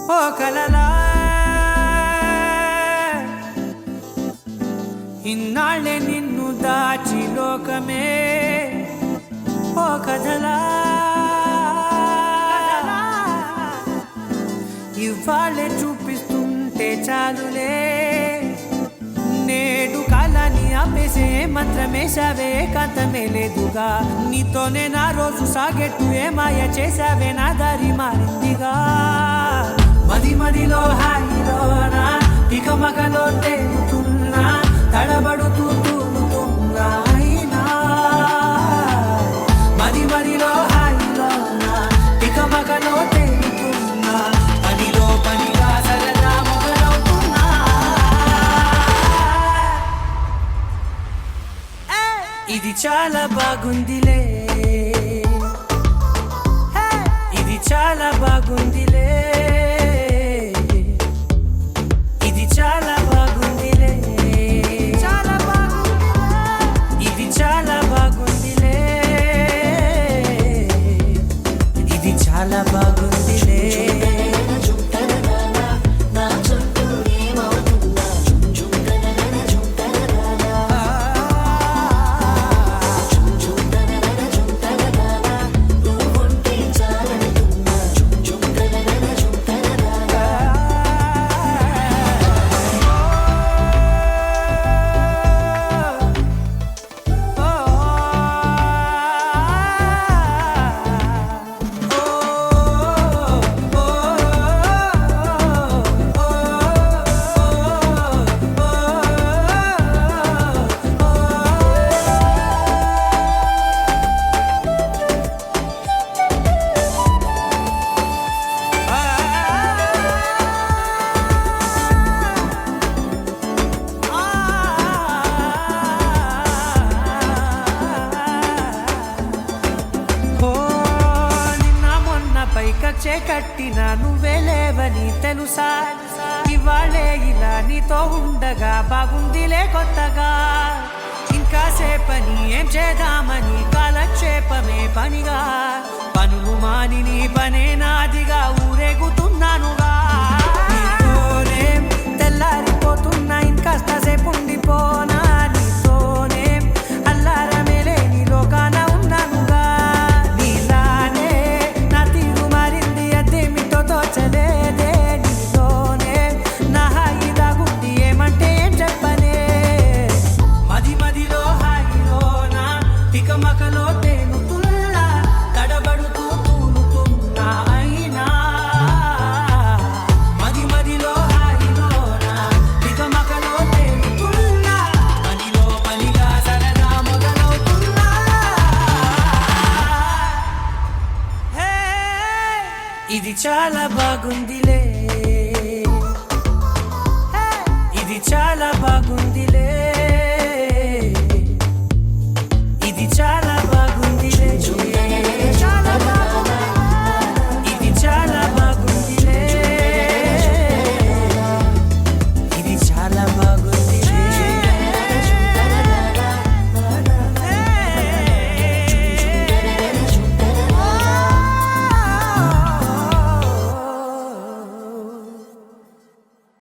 ఓ కలలా ఇన్నాళ్ళే నిన్ను దాచి లోకమే ఓ కథలా ఇవాళ్ళే చూపిస్తుంటే చాలులే నేడు కాలాన్ని ఆపేసే మంత్రమేశావే కాంతమే లేదుగా నీతోనే నా రోజు సాగెట్టు ఏ మాయ చేశావే నా దారి మారిందిగా మది మదిలో హాయిలోనా ఇక మగలో తేలుతున్నా తడబడుతూ తూలుతున్నా అయినా మది మదిలో హాయిలోనా ఇక మగలో తేలుతున్నా పనిలో పనిగా సరదా మొదలవుతున్నా ఇది చాలా బాగుందిలే ఇది చాలా బాగుందిలే ఇది చాలా బాగుందిలే చాలా బాగుందిలే ఇది చాలా బాగుందిలే ఇది చాలా బాగుందిలే పైకచ్చే కట్టిన నువ్వే లేవని తెలుసా ఇవాళే ఇలా నీతో ఉండగా బాగుందిలే కొత్తగా ఇంకా సేపని ఏం చేద్దామని కాలక్షేపమే పనిగా పనులు మాని నీ పనే నాదిగా ఊరేగుతున్నానుగా నీతోనే తెల్లారిపోతున్నా ఇంకాస్త సేపు ఉండిపోనా నీతోనే అల్లారమే లేని లోకాన ఉన్నానుగా నీలానే నా తీరు మారింది అదేమిటో తోచలేదే నీతోనే నా హాయి దాగుంది ఏమంటే ఏం చెప్పనే మది మదిలో హాయిలోనా తికమకలో తేలుతున్నా తడబడుతూ తూలుతున్నా అయినా మది మదిలో హాయిలోనా తికమకలో తేలుతున్నా పనిలో పనిగా సరదా మొదలవుతున్నా హే ఇది చాలా బాగుందిలే ఇది చాలా బాగుంది